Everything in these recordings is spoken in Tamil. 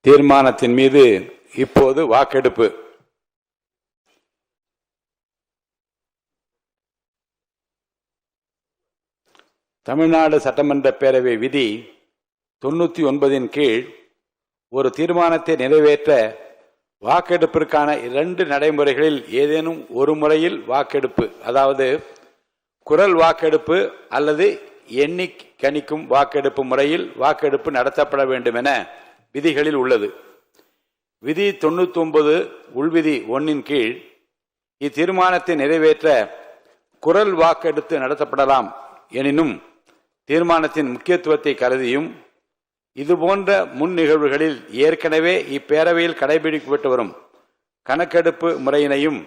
தீர்மானத்தின் மீது இப்போது வாக்கெடுப்பு. தமிழ்நாடு சட்டமன்ற பேரவை விதி 99 கீழ் ஒரு தீர்மானத்தை நிறைவேற்ற வாக்கெடுப்பிற்கான 2 நடைமுறைகளில் ஏதேனும் ஒரு முறையில் வாக்கெடுப்பு, அதாவது குரல் வாக்கெடுப்பு அல்லது எண்ணி கணிக்கும் வாக்கெடுப்பு முறையில் வாக்கெடுப்பு நடத்தப்பட வேண்டும் என விதிகளில் உள்ளது. விதி 99 உள்விதி 1 கீழ் இத்தீர்மானத்தை நிறைவேற்ற குரல் வாக்கெடுத்து நடத்தப்படலாம். எனினும் தீர்மானத்தின் முக்கியத்துவத்தை கருதியும் இதுபோன்ற முன் நிகழ்வுகளில் ஏற்கனவே இப்பேரவையில் கடைபிடிக்கப்பட்டு வரும் கணக்கெடுப்பு முறையினையும்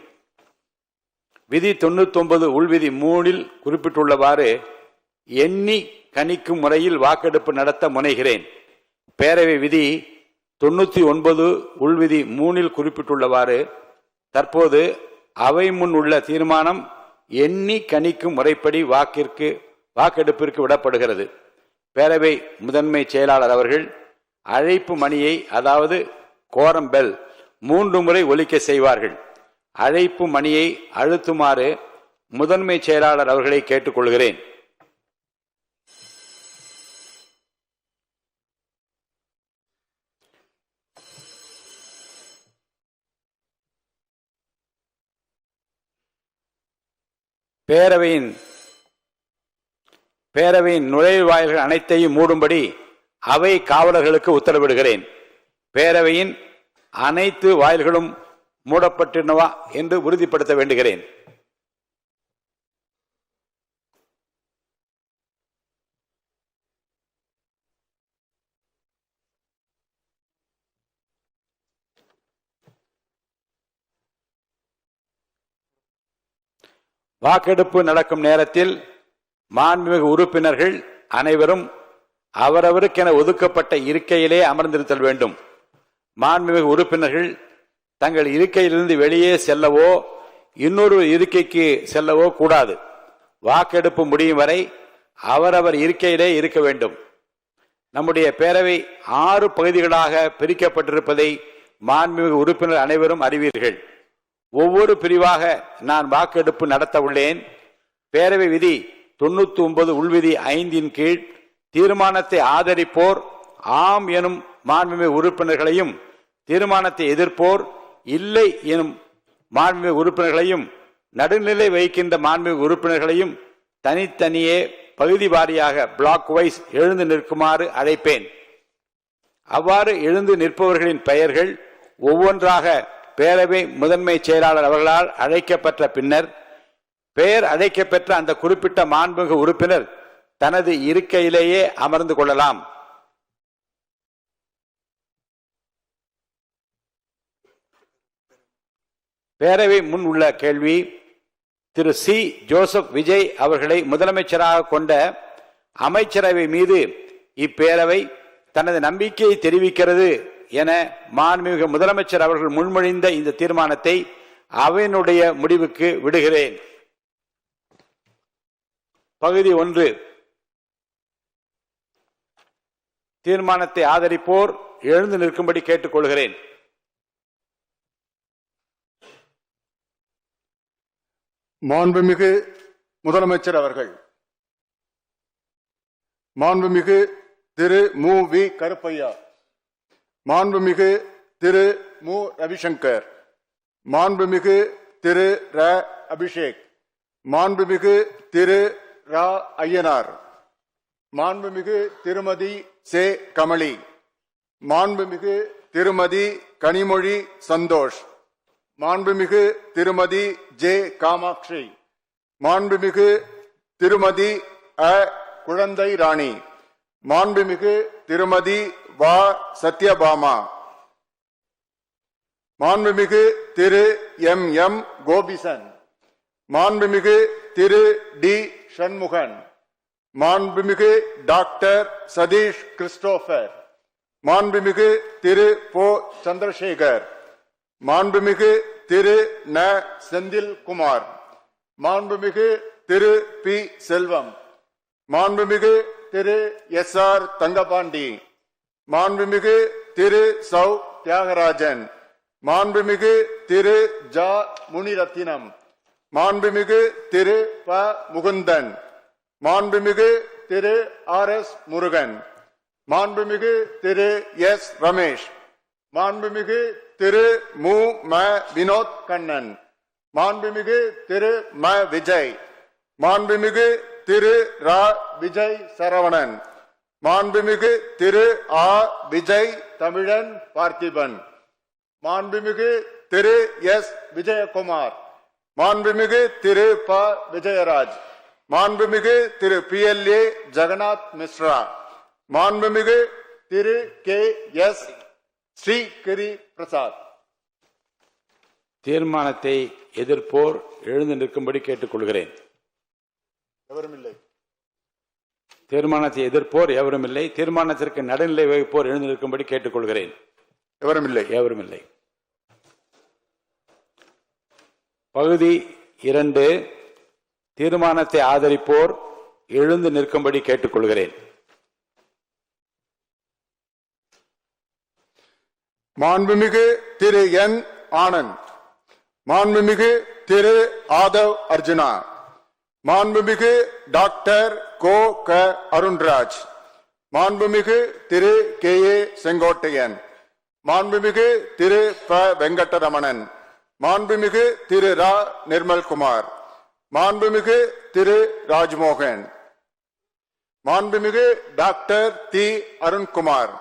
விதி 99 உள்விதி 3 குறிப்பிட்டுள்ளவாறு எண்ணி கணிக்கும் முறையில் வாக்கெடுப்பு நடத்த முனைகிறேன். பேரவை விதி 99 உள்விதி 3 குறிப்பிட்டுள்ளவாறு தற்போது அவை முன் உள்ள தீர்மானம் எண்ணி கணிக்கும் முறைப்படி வாக்கெடுப்பிற்கு விடப்படுகிறது. பேரவை முதன்மை செயலாளர் அவர்கள் அழைப்பு மணியை, அதாவது கோரம் பெல் 3 முறை ஒலிக்க செய்வார்கள். அழைப்பு மணியை அழுத்துமாறு முதன்மை செயலாளர் அவர்களை கேட்டுக்கொள்கிறேன். பேரவையின் நுழைவாயில்கள் அனைத்தையும் மூடும்படி அவை காவலர்களுக்கு உத்தரவிடுகிறேன். பேரவையின் அனைத்து வாயில்களும் மூடப்பட்டிருந்தவா என்று உறுதிப்படுத்த வேண்டுகிறேன். வாக்கெடுப்பு நடக்கும் நேரத்தில் மாண்புமிகு உறுப்பினர்கள் அனைவரும் அவரவருக்கென ஒதுக்கப்பட்ட இருக்கையிலே அமர்ந்திருத்தல் வேண்டும். மாண்புமிகு உறுப்பினர்கள் தங்கள் இருக்கையிலிருந்து வெளியே செல்லவோ இன்னொரு இருக்கைக்கு செல்லவோ கூடாது. வாக்கெடுப்பு முடியும் வரை அவரவர் இருக்கையிலே இருக்க வேண்டும். நம்முடைய பேரவை 6 பகுதிகளாக பிரிக்கப்பட்டிருப்பதை மாண்புமிகு உறுப்பினர் அனைவரும் அறிவீர்கள். ஒவ்வொரு பிரிவாக நான் வாக்கெடுப்பு நடத்த உள்ளேன். பேரவை விதி 99 உள்விதி 5 கீழ் தீர்மானத்தை ஆதரிப்போர் ஆம் எனும் மாண்புமிகு உறுப்பினர்களையும், தீர்மானத்தை எதிர்ப்போர் இல்லை எனும் மாண்புமிகு உறுப்பினர்களையும், நடுநிலை வகிக்கின்ற மாண்புமிகு உறுப்பினர்களையும் தனித்தனியே பகுதி வாரியாக பிளாக் வைஸ் எழுந்து நிற்குமாறு அழைப்பேன். அவ்வாறு எழுந்து நிற்பவர்களின் பெயர்கள் ஒவ்வொன்றாக பேரவை முதன்மை செயலாளர் அவர்களால் அழைக்கப்பட்ட பின்னர் பெயர் அழைக்கப்பெற்ற அந்த குறிப்பிட்ட மாண்புமிகு உறுப்பினர் தனது இருக்கையிலேயே அமர்ந்து கொள்ளலாம். பேரவை முன் உள்ள கேள்வி: திரு சி. ஜோசப் விஜய் அவர்களை முதலமைச்சராக கொண்ட அமைச்சரவை மீது இப்பேரவை தனது நம்பிக்கையை தெரிவிக்கிறது என மாண்புமிகு முதலமைச்சர் அவர்கள் முன்மொழிந்த இந்த தீர்மானத்தை அவையினுடைய முடிவுக்கு விடுகிறேன். பகுதி 1. தீர்மானத்தை ஆதரிப்போர் எழுந்து நிற்கும்படி கேட்டுக்கொள்கிறேன். மாண்புமிகு முதலமைச்சர் அவர்கள். மாண்புமிகு திரு மு. வி. கருப்பையா, மாண்புமிகு திரு மு. ரவிசங்கர், மாண்புமிகு திரு ர. அபிஷேக், மாண்புமிகு திரு ரா. ஐயனார், மாண்புமிகு திருமதி சே. கமலி, மாண்புமிகு திருமதி கனிமொழி சந்தோஷ், மாண்புமிகு திருமதி ஜே. காமாட்சி, மாண்புமிகு திருமதி அ. குழந்தை ராணி, மாண்புமிகு திருமதி வா. சத்யபாமா, மாண்புமிகு திரு எம். எம். கோபிசன், மாண்புமிகு திரு டி. சண்முகன், மாண்புமிகு டாக்டர் சதீஷ் கிறிஸ்டோபர், மாண்புமிகு திரு போ. சந்திரசேகர், மாண்புமிகு திரு ந. செந்தில் குமார், மாண்புமிகு திரு பி. செல்வம், மாண்புமிகு திரு எஸ். ஆர். தங்கபாண்டி, மாண்புமிகு திரு சௌ தியாகராஜன், மாண்புமிகு திரு ஜா முனிரத்தினம், மாண்புமிகு திரு ப முகுந்தன், மாண்புமிகு திரு ஆர்.எஸ். முருகன், மாண்புமிகு திரு எஸ். ரமேஷ், மாண்புமிகு திரு மு. ம. வினோத் கண்ணன், மாண்புமிகு திரு ம. விஜய், மாண்புமிகு திரு ரா. விஜய் சரவணன், மாண்புமிகு திரு ஆ. விஜய் தமிழன் பார்த்திபன், மாண்புமிகு திரு எஸ். விஜயகுமார், மாண்புமிகு திரு ப. விஜயராஜ், மாண்புமிகு திரு PLA ஜெகநாத் மிஸ்ரா, மாண்புமிகு திரு கே. எஸ். ஸ்ரீகிரி பிரசாத். தீர்மானத்தை எதிர்ப்போர் எழுந்து நிற்கும்படி கேட்டுக்கொள்கிறேன். எவரும் இல்லை. தீர்மானத்தை எதிர்ப்போர் எவரும் இல்லை. தீர்மானத்திற்கு நடுநிலை வகிப்போர் எழுந்து நிற்கும்படி கேட்டுக்கொள்கிறேன். எவரும் இல்லை. எவரும் இல்லை. பகுதி 2, தீர்மானத்தை ஆதரிப்போர் எழுந்து நிற்கும்படி கேட்டுக்கொள்கிறேன். மாண்புமிகு திரு என். ஆனந்த், மாண்புமிகு திரு ஆதவ் அர்ஜுனா, மாண்புமிகு டாக்டர் கோ. க. அருண்ராஜ், மாண்புமிகு திரு கே.ஏ. செங்கோட்டையன், மாண்புமிகு திரு ப. வெங்கடரமணன், மாண்புமிகு திரு ரா. நிர்மல்குமார், மாண்புமிகு திரு ராஜ்மோகன், மாண்புமிகு டாக்டர் தி. அருண்குமார்,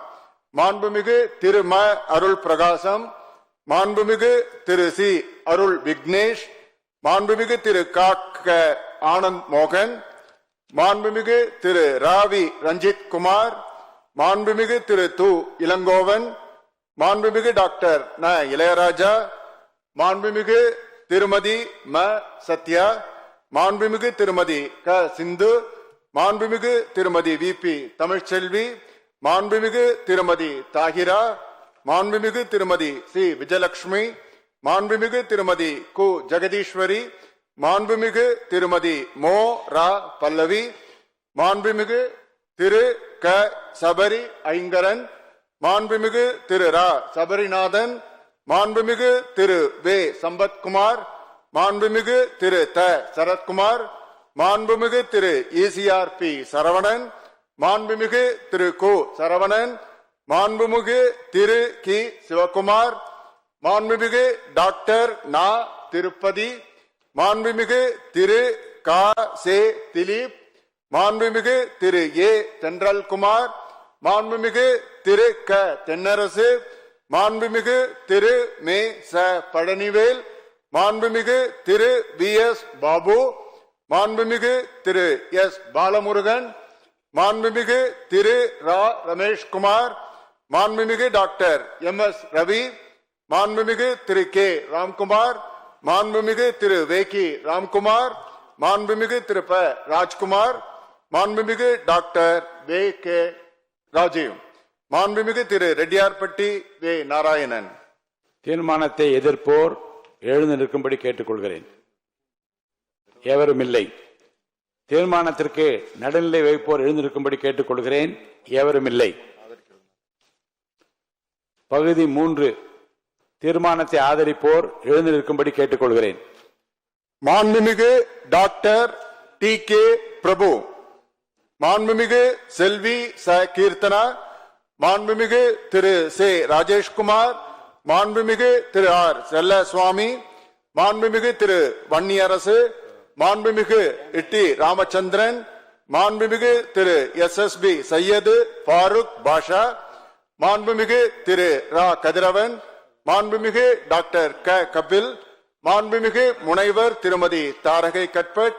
மாண்புமிகு திரு ம. அருள் பிரகாசம், மாண்புமிகு திரு சி. அருள் விக்னேஷ், மாண்புமிகு திரு க. ஆனந்த் மோகன், மாண்புமிகு திரு ராவி ரஞ்சித் குமார், மாண்புமிகு திரு து. இளங்கோவன், மாண்புமிகு டாக்டர் ந. இளையராஜா, மாண்புமிகு திருமதி ம. சத்யா, மாண்புமிகு திருமதி க. சிந்து, மாண்புமிகு திருமதி VP தமிழ்ச்செல்வி, மாண்புமிகு திருமதி தாகிரா, மாண்புமிகு திருமதி சி. விஜயலட்சுமி, மாண்புமிகு திருமதி கு. ஜெகதீஸ்வரி, மாண்புமிகு திருமதி மோ. ரா. பல்லவி, மாண்புமிகு திரு க. சபரி ஐங்கரன், மாண்புமிகு திரு ரா. சபரிநாதன், மாண்புமிகு திரு வே. சம்பத்குமார், மாண்புமிகு திரு த. சரத்குமார், மாண்புமிகு திரு ECRP சரவணன், மாண்புமிகு திரு கு. சரவணன், மாண்புமிகு திரு கி. சிவகுமார், மாண்புமிகு டாக்டர் நா. திருப்பதி, மாண்புமிகு திரு க. சே. திலீப், மாண்புமிகு திரு ஏ. தென்றல்குமார், மாண்புமிகு திரு க. தென்னரசு, மாண்புமிகு திரு மே. ச. பழனிவேல், மாண்புமிகு திரு VS பாபு, மாண்புமிகு திரு எஸ். பாலமுருகன், மாண்புமிகு திரு ரா. ரமேஷ்குமார், மாண்புமிகு டாக்டர் MS ரவி, மாண்புமிகு திரு கே. ராம்குமார், மாண்புமிகு திரு வேக்கி ராம்குமார், மாண்புமிகு திரு ப. ராஜ்குமார், மாண்புமிகு டாக்டர் வே. கே. ராஜீவ், மாண்புமிகு திரு ரெட்டியார்பட்டி வே. நாராயணன். தீர்மானத்தை எதிர்ப்போர் எழுந்து நிற்கும்படி கேட்டுக்கொள்கிறேன். எவரும் இல்லை. தீர்மானத்திற்கு நடுநிலை வகிப்போர் எழுந்து நிற்கும்படி கேட்டுக்கொள்கிறேன். எவரும் இல்லை. பகுதி 3, தீர்மானத்தை ஆதரிப்போர் எழுந்து நிற்கும்படி கேட்டுக்கொள்கிறேன். மாண்புமிகு டாக்டர் டி. கே. பிரபு, மாண்புமிகு செல்வி ச. கீர்த்தனா, மாண்புமிகு திரு சே. ராஜேஷ்குமார், மாண்புமிகு திரு ஆர். செல்லசுவாமி, மாண்புமிகு திரு வன்னியரசு, மாண்புமிகு இட்டி ராமச்சந்திரன், மாண்புமிகு திரு SSB சையது ஃபாரூக் பாஷா, மாண்புமிகு திரு ரா. கதிரவன், மாண்புமிகு டாக்டர் க. கபில், மாண்புமிகு முனைவர் திருமதி தாரகை கட்பட்,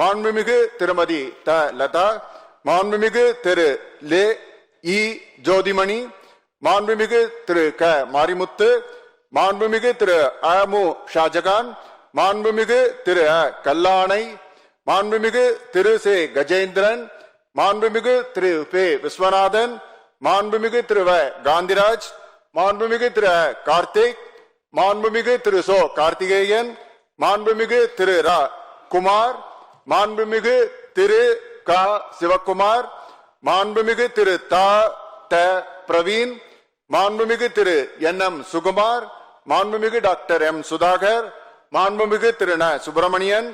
மாண்புமிகு திருமதி த. லதா, மாண்புமிகு திரு லே. இ. ஜோதிமணி, மாண்புமிகு திரு க. மாரிமுத்து, மாண்புமிகு திரு அ. மு. ஷாஜகான், மாண்புமிகு திரு அ. கல்லானை, மாண்புமிகு திரு சே. கஜேந்திரன், மாண்புமிகு திரு பே. விஸ்வநாதன், மாண்புமிகு திரு வ. காந்திராஜ், மாண்புமிகு திரு அ. கார்த்திக், மாண்புமிகு திரு சோ. கார்த்திகேயன், மாண்புமிகு திரு ரா. குமார், மாண்புமிகு திரு க. சிவக்குமார், மாண்புமிகு திரு த. பிரவீன், மாண்புமிகு திரு என்.எம். சுகுமார், மாண்புமிகு டாக்டர் எம். சுதாகர், மாண்புமிகு திரு ந. சுப்பிரமணியன்,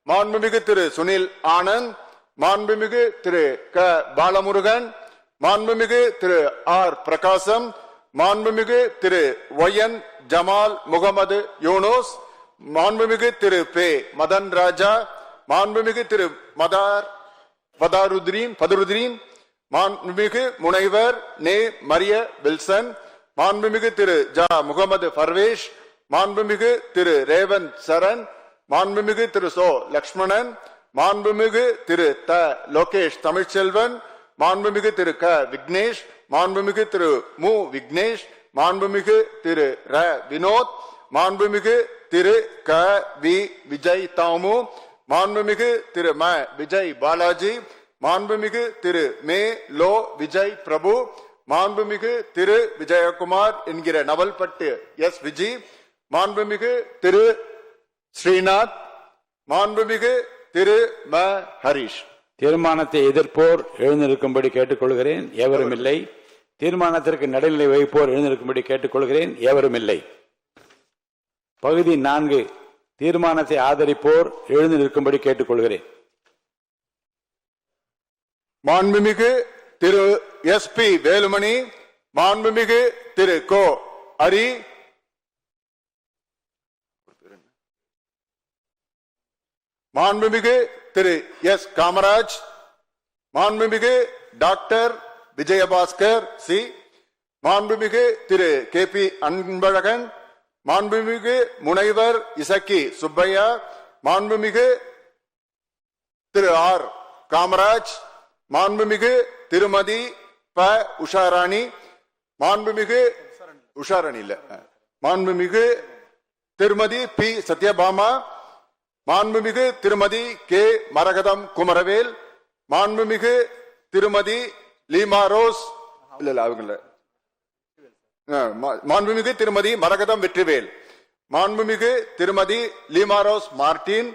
மாண்புமிகு திரு சுனில் ஆனந்த், மாண்புமிகு திரு க. பாலமுருகன், மாண்புமிகு திரு ஆர். பிரகாசம், மாண்புமிகு திரு ஒய்.என். ஜமால் முகமது யூனுஸ், மாண்புமிகு திரு பே. மதன் ராஜா, மாண்புமிகு திரு பதருதீன், மாண்புமிகு முனைவர் நே. மரிய வில்சன், மாண்புமிகு திரு ஜ. முகமது பர்வேஷ், மாண்புமிகு திரு ரேவந்த் சரண், மாண்புமிகு திரு சோ. லக்ஷ்மணன், மாண்புமிகு திரு த. லோகேஷ் தமிழ்ச்செல்வன், மாண்புமிகு திரு க. விக்னேஷ், மாண்புமிகு திரு மு. விக்னேஷ், மாண்புமிகு திரு ர. வினோத், மாண்புமிகு திரு க. வி. விஜய் தாமு, மாண்புமிகு திரு ம. விஜய் பாலாஜி, மாண்புமிகு திரு மே. லோ. விஜய் பிரபு, மாண்புமிகு திரு விஜயகுமார் என்கிற நவல்பட்டு எஸ். விஜி, மாண்புமிகு திரு ஸ்ரீநாத், மாண்புமிகு திரு ம. ஹரிஷ். தீர்மானத்தை எதிர்ப்போர் எழுந்திருக்கும்படி கேட்டுக்கொள்கிறேன். எவரும் இல்லை. தீர்மானத்திற்கு நடுநிலை வகிப்போர் எழுந்திருக்கும்படி கேட்டுக்கொள்கிறேன். எவரும் இல்லை. பகுதி 4 தீர்மானத்தை ஆதரிப்போர் எழுந்து நிற்கும்படி கேட்டுக்கொள்கிறேன். மாண்புமிகு திரு எஸ். பி. வேலுமணி, மாண்புமிகு திரு கோ. ஹரி, மாண்புமிகு திரு எஸ். காமராஜ், மாண்புமிகு டாக்டர் விஜயபாஸ்கர் சி, மாண்புமிகு திரு கே. பி. அன்பழகன், மாண்புமிகு முனைவர் இசக்கி சுப்பையா, மாண்புமிகு திரு ஆர். காமராஜ், மாண்புமிகு திருமதி ப. உஷாராணி, மாண்புமிகு உஷாராணி இல்ல, மாண்புமிகு திருமதி பி. சத்யபாமா, மாண்புமிகு திருமதி கே. மரகதம் குமரவேல், மாண்புமிகு திருமதி லீமா ரோஸ் இல்ல அவங்க மாண்புமிகு திருமதி மரகதம் வெற்றிவேல், மாண்புமிகு திருமதி லீமா ரோஸ் மார்டின்,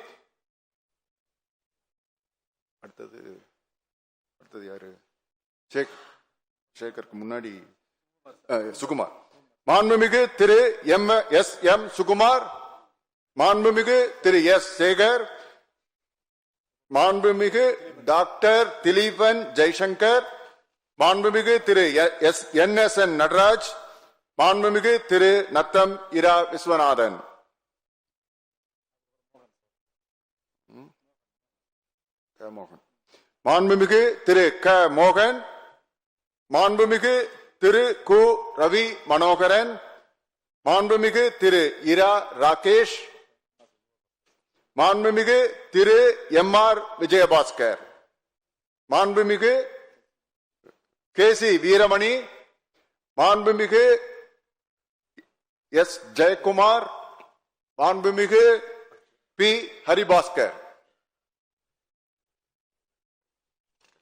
அடுத்தது யாரு? சேகருக்கு முன்னாடி சுகுமார், மாண்புமிகு திரு எஸ். எம். சுகுமார், மாண்புமிகு திரு எஸ். சேகர், மாண்புமிகு டாக்டர் திலீபன் ஜெய்சங்கர், மாண்புமிகு திரு என்.எஸ்.என். நடராஜ், மாண்புமிகு திரு நத்தம் இரா விஸ்வநாதன். மாண்புமிகு திரு க. மோகன், மாண்புமிகு திரு கு. ரவி மனோகரன், மாண்புமிகு திரு இரா ராகேஷ், மாண்புமிகு திரு எம். ஆர். விஜயபாஸ்கர், மாண்புமிகு கே. சி. வீரமணி, மாண்புமிகு எஸ். ஜெயக்குமார், மாண்புமிகு பி. ஹரிபாஸ்கர்.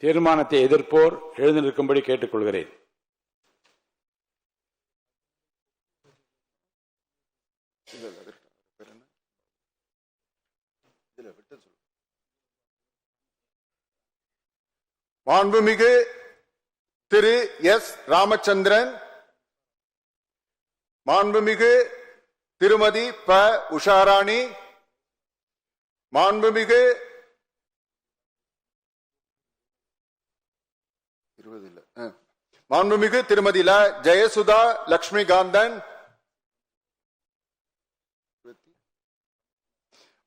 தீர்மானத்தை எதிர்ப்போர் எழுந்து நிற்கும்படி கேட்டுக்கொள்கிறேன். மாண்புமிகு திரு எஸ். ராமச்சந்திரன், மாண்புமிகு திருமதி ப. உஷாராணி, மாண்புமிகு மாண்புமிகு திருமதி ல. ஜெயசுதா லட்சுமிகாந்தன்,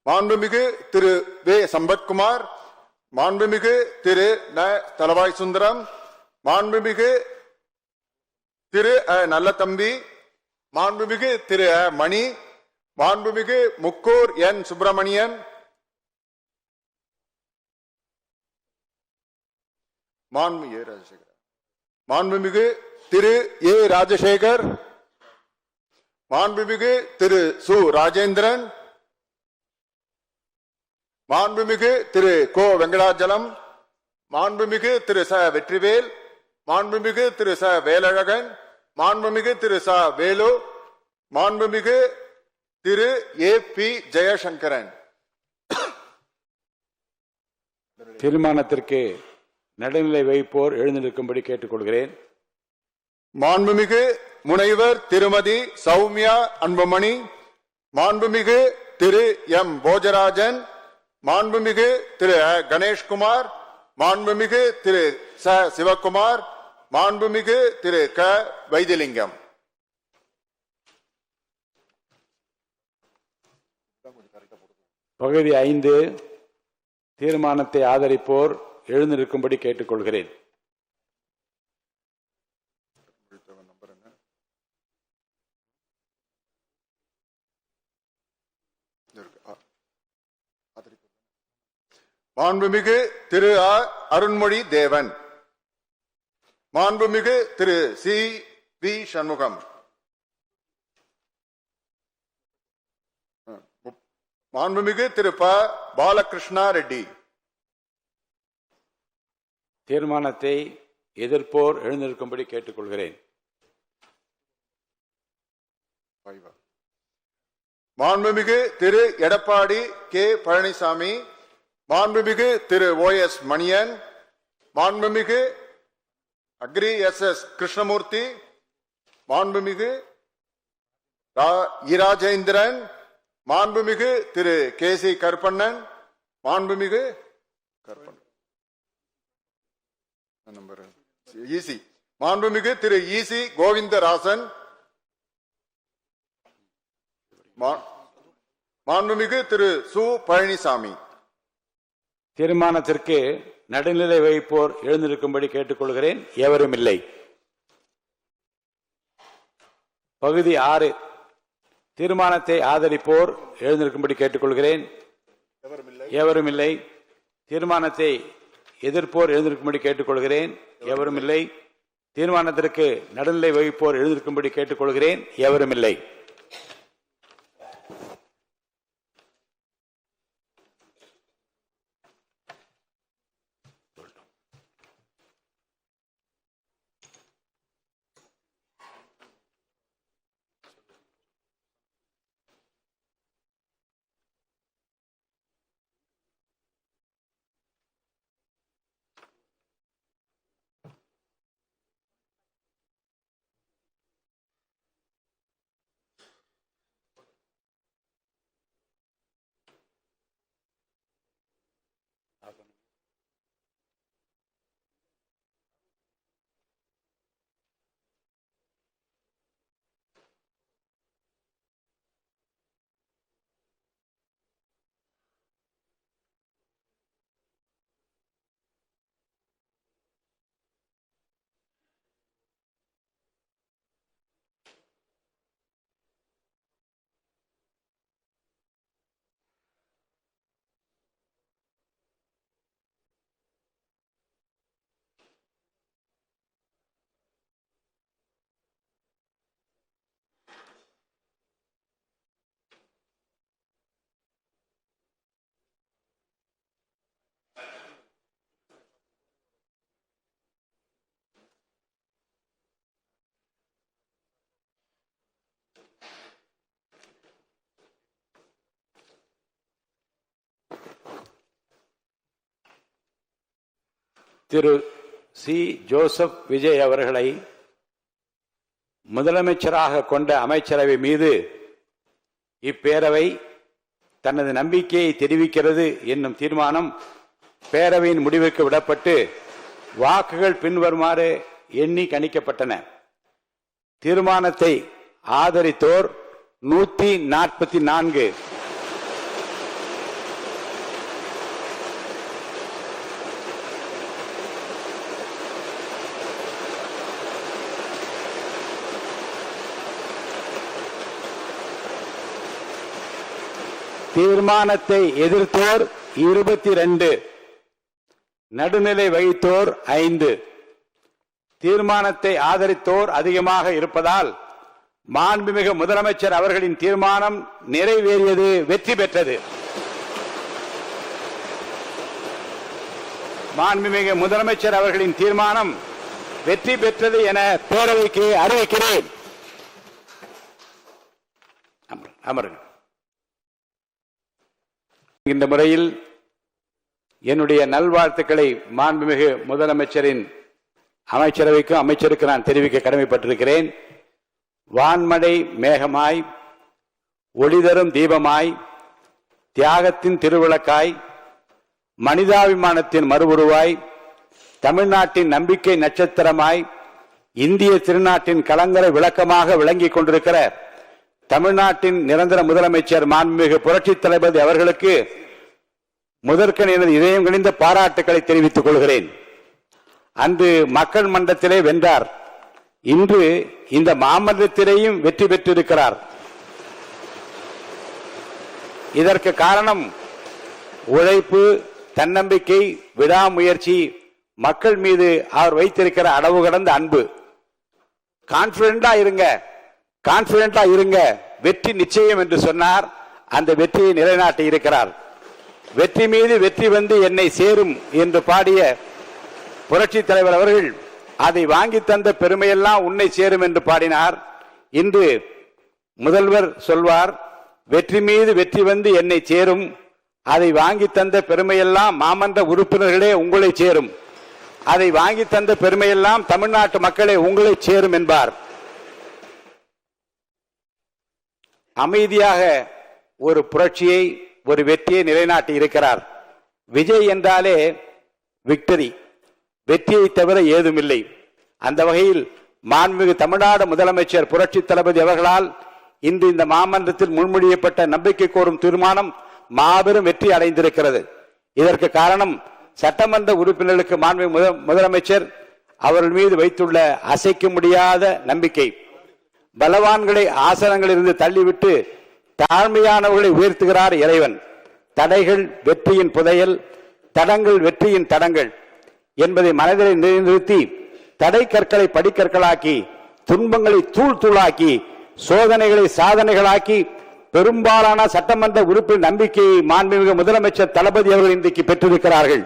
மாண்புமிகு திரு வே. சம்பத்குமார், மாண்புமிகு திரு ந. தலவாய் சுந்தரம், மாண்புமிகு திரு நல்லதம்பி, மாண்புமிகு திரு மணி, மாண்புமிகு முக்கூர் என். சுப்பிரமணியன், மாண்புமிகு திரு ஏ. ராஜசேகர், மாண்புமிகு திரு சு. ராஜேந்திரன், மாண்புமிகு திரு கோ. வெங்கடாஜலம், மாண்புமிகு திரு ச. வெற்றிவேல், மாண்புமிகு திரு ச. வேலழகன், மாண்புமிகு திரு ச. வேலு, மாண்புமிகு திரு ஏ. பி. ஜெயசங்கரன். தீர்மானத்திற்கு நடுநிலை வைப்போர் எழுந்து நிற்கும்படி கேட்டுக்கொள்கிறேன். மாண்புமிகு முனைவர் திருமதி சௌமியா அன்புமணி, மாண்புமிகு திரு எம் போஜராஜன், மாண்புமிகு திரு கணேஷ்குமார், மாண்புமிகு திரு ச சிவகுமார், மாண்புமிகு திரு க வைத்திலிங்கம். பகுதி 5 தீர்மானத்தை ஆதரிப்போர் எழுந்திருக்கும்படி கேட்டுக்கொள்கிறேன். மாண்புமிகு திரு அருண்மொழி தேவன், மாண்புமிகு திரு சி வி சண்முகம், மாண்புமிகு திரு ப பாலகிருஷ்ணா ரெட்டி. தீர்மானத்தை எதிர்ப்போர் எழுந்திருக்கும்படி கேட்டுக்கொள்கிறேன். மாண்புமிகு திரு எடப்பாடி கே பழனிசாமி, மாண்புமிகு திரு OS மணியன், மாண்புமிகு அக்ரி SS கிருஷ்ணமூர்த்தி, மாண்புமிகு இராஜேந்திரன், மாண்புமிகு திரு KC கருப்பண்ணன், மாண்புமிகு மாண்புமிகு திரு EC கோவிந்தராசன், மாண்புமிகு திரு சு பழனிசாமி. தீர்மானத்திற்கு நடுநிலை வகிப்போர் எழுந்திருக்கும்படி கேட்டுக்கொள்கிறேன். எவரும் இல்லை. பகுதி 6 தீர்மானத்தை ஆதரிப்போர் எழுந்திருக்கும்படி கேட்டுக்கொள்கிறேன். எவரும் இல்லை. தீர்மானத்தை எதிர்ப்போர் எழுந்திருக்கும்படி கேட்டுக்கொள்கிறேன். எவரும் இல்லை. தீர்மானத்திற்கு நடுநிலை வகிப்போர் எழுந்திருக்கும்படி கேட்டுக்கொள்கிறேன். எவரும் இல்லை. திரு சி ஜோசப் விஜய் அவர்களை முதலமைச்சராக கொண்ட அமைச்சரவை மீது இப்பேரவை தனது நம்பிக்கையை தெரிவிக்கிறது என்னும் தீர்மானம் பேரவையின் முடிவுக்கு விடப்பட்டு வாக்குகள் பின்வருமாறு எண்ணி கணிக்கப்பட்டன. தீர்மானத்தை ஆதரித்தோர் 144, தீர்மானத்தை எதிர்த்தோர் 22, நடுநிலை வகித்தோர் 5. தீர்மானத்தை ஆதரித்தோர் அதிகமாக இருப்பதால் மாண்புமிகு முதலமைச்சர் அவர்களின் தீர்மானம் நிறைவேறியது, வெற்றி பெற்றது. மாண்புமிகு முதலமைச்சர் அவர்களின் தீர்மானம் வெற்றி பெற்றது என பேரவைக்கு அறிவிக்கிறேன். அமருங்கள். இந்த முறையில் என்னுடைய நல்வாழ்த்துக்களை மாண்புமிகு முதலமைச்சரின் அமைச்சரவைக்கும் அமைச்சருக்கு நான் தெரிவிக்க கடமைப்பட்டிருக்கிறேன். வான்மழை மேகமாய், ஒளிதரும் தீபமாய், தியாகத்தின் திருவிளக்காய், மனிதாபிமானத்தின் மறுவுருவாய், தமிழ்நாட்டின் நம்பிக்கை நட்சத்திரமாய், இந்திய திருநாட்டின் கலங்கரை விளக்கமாக விளங்கிக் கொண்டிருக்கிற தமிழ்நாட்டின் நிரந்தர முதலமைச்சர் மாண்புமிகு புரட்சி தளபதி அவர்களுக்கு முதற்கண் எனது இதயம் கனிந்த பாராட்டுக்களை தெரிவித்துக் கொள்கிறேன். அன்று மக்கள் மன்றத்திலே வென்றார். இன்று இந்த மாமன்றத்திலேயும் வெற்றி பெற்றிருக்கிறார். இதற்கு காரணம் உழைப்பு, தன்னம்பிக்கை, விடாமுயற்சி, மக்கள் மீது அவர் வைத்திருக்கிற அளவு கடந்த அன்பு. கான்பிடண்டா இருங்க, வெற்றி நிச்சயம் என்று சொன்னார். அந்த வெற்றியை நிலைநாட்டி இருக்கிறார். வெற்றி மீது வெற்றி வந்து என்னை சேரும் என்று பாடிய புரட்சி தலைவர் அவர்கள் அதை வாங்கி தந்த பெருமையெல்லாம் உன்னை சேரும் என்று பாடினார். இன்று முதல்வர் சொல்வார், வெற்றி மீது வெற்றி வந்து என்னை சேரும், அதை வாங்கி தந்த பெருமையெல்லாம் மாமன்ற உறுப்பினர்களே உங்களை சேரும், அதை வாங்கி தந்த பெருமையெல்லாம் தமிழ்நாட்டு மக்களே உங்களை சேரும் என்பார். அமைதியாக ஒரு புரட்சியை, ஒரு வெற்றியை நிலைநாட்டி இருக்கிறார். விஜய் என்றாலே விக்டரி, வெற்றியை தவிர ஏதுமில்லை. அந்த வகையில் மாண்புமிகு தமிழ்நாடு முதலமைச்சர் புரட்சி தளபதி அவர்களால் இன்று இந்த மாமன்றத்தில் முன்மொழியப்பட்ட நம்பிக்கை கோரும் தீர்மானம் மாபெரும் வெற்றி அடைந்திருக்கிறது. இதற்கு காரணம் சட்டமன்ற உறுப்பினர்களுக்கு மாண்புமிகு முதலமைச்சர் அவர்கள் மீது வைத்துள்ள அசைக்க முடியாத நம்பிக்கை. பலவான்களை ஆசனங்களிலிருந்து தள்ளிவிட்டு தாழ்மையானவர்களை உயர்த்துகிறார் இறைவன். தடைகள் வெற்றியின் புதையல், தடங்கள் வெற்றியின் தடங்கள் என்பதை மனதில் நிறுத்தி தடை கற்களை படிக்கற்களாக்கி, துன்பங்களை தூள் தூளாக்கி, சோதனைகளை சாதனைகளாக்கி பெரும்பாலான சட்டமன்ற உறுப்பினர் நம்பிக்கையை மாண்புமிகு முதலமைச்சர் தளபதி அவர்கள் இன்றைக்கு பெற்றிருக்கிறார்கள்.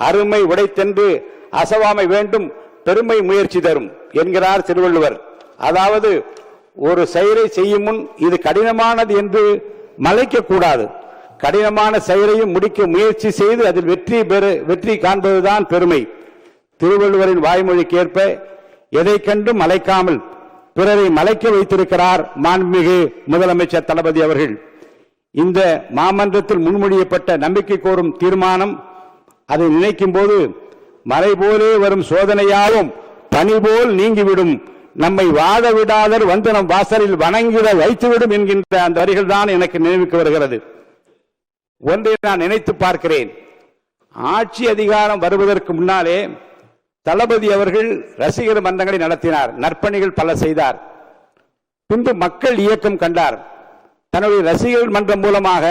அருமை உடைத்தென்று அசவாமை வேண்டும், பெருமை முயற்சி தரும் என்கிறார் திருவள்ளுவர். அதாவது ஒரு செயலை செய்யும் முன் இது கடினமானது என்று மலைக்க கூடாது. கடினமான செயலையும் முடிக்க முயற்சி செய்து அதில் வெற்றி காண்பதுதான் பெருமை. திருவள்ளுவரின் வாய்மொழிக்கேற்ப எதை கண்டும் மலைக்காமல் பிறரை மலைக்க வைத்திருக்கிறார் மாண்புமிகு முதலமைச்சர் தளபதி அவர்கள். இந்த மாமன்றத்தில் முன்மொழியப்பட்ட நம்பிக்கை கோரும் தீர்மானம், அதை நினைக்கும் போது மலை போலே வரும் சோதனையாலும் பனி போல் நீங்கிவிடும், நம்மை வாழ விடாதர் வந்து நம் வாசலில் வணங்கிட வைத்துவிடும் என்கின்ற அந்த வரிகள் தான் எனக்கு நினைவுக்கு வருகிறது. ஒன்றை நான் நினைத்து பார்க்கிறேன். ஆட்சி அதிகாரம் வருவதற்கு முன்னாலே தளபதி அவர்கள் ரசிகர் மன்றங்களை நடத்தினார், நற்பணிகள் பல செய்தார். பின்பு மக்கள் இயக்கம் கண்டார். தன்னுடைய ரசிகர் மன்றம் மூலமாக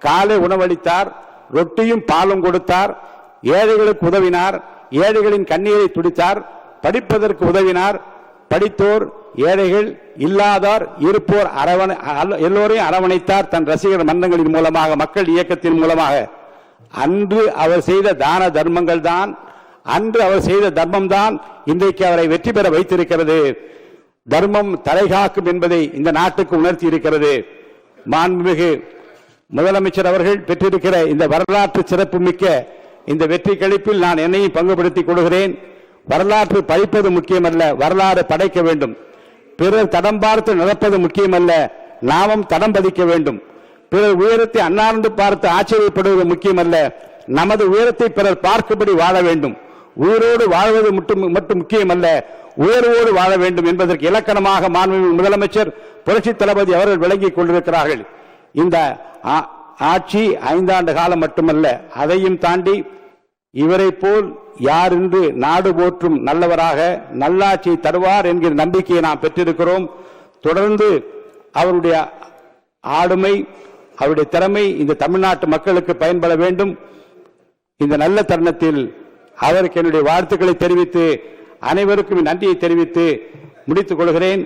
காலை உணவளித்தார், ரொட்டியும் பாலும் கொடுத்தார், ஏழைகளுக்கு உதவினார், ஏழைகளின் கண்ணீரை துடித்தார், படிப்பதற்கு உதவினார். படித்தோர், ஏழைகள், இல்லாதார், இருப்போர் எல்லோரையும் அரவணைத்தார் தன் ரசிகர் மன்றங்களின் மூலமாக, மக்கள் இயக்கத்தின் மூலமாக. அன்று அவர் செய்த தான தர்மங்கள் தான், அன்று அவர் செய்த தர்மம் தான் இன்றைக்கு அவரை வெற்றி பெற வைத்திருக்கிறது. தர்மம் தலைகாக்கும் என்பதை இந்த நாட்டுக்கு உணர்த்தி இருக்கிறது. மாண்புமிகு முதலமைச்சர் அவர்கள் பெற்றிருக்கிற இந்த வரலாற்று சிறப்பு மிக்க இந்த வெற்றி கழிப்பில் நான் என்னையும் பங்குபடுத்திக் கொள்கிறேன். வரலாற்று படிப்பது முக்கியமல்ல, வரலாறு படைக்க வேண்டும். பிறர் தடம் பார்த்து நடப்பது முக்கியமல்ல, நாமும் தடம் பதிக்க வேண்டும். பிறர் உயரத்தை அண்ணாந்து பார்த்து ஆச்சரியப்படுவது முக்கியமல்ல, நமது உயரத்தை பிறர் பார்க்கும்படி வாழ வேண்டும். உயிரோடு வாழ்வது மட்டும் முக்கியமல்ல, உயர்வோடு வாழ வேண்டும் என்பதற்கு இலக்கணமாக மாண்புமிகு முதலமைச்சர் புரட்சி தளபதி அவர்கள் விளங்கிக் கொண்டிருக்கிறார்கள். இந்த ஆட்சி 5 ஆண்டு காலம் மட்டுமல்ல, அதையும் தாண்டி இவரை போல் யார் என்று நாடு போற்றும் நல்லவராக நல்லாட்சி தருவார் என்கிற நம்பிக்கையை நாம் பெற்றிருக்கிறோம். தொடர்ந்து அவருடைய ஆளுமை, அவருடைய திறமை இந்த தமிழ்நாட்டு மக்களுக்கு பயன்பட வேண்டும். இந்த நல்ல தருணத்தில் அவருக்கு என்னுடைய வாழ்த்துக்களை தெரிவித்து அனைவருக்கும் நன்றியை தெரிவித்து முடித்துக் கொள்கிறேன்.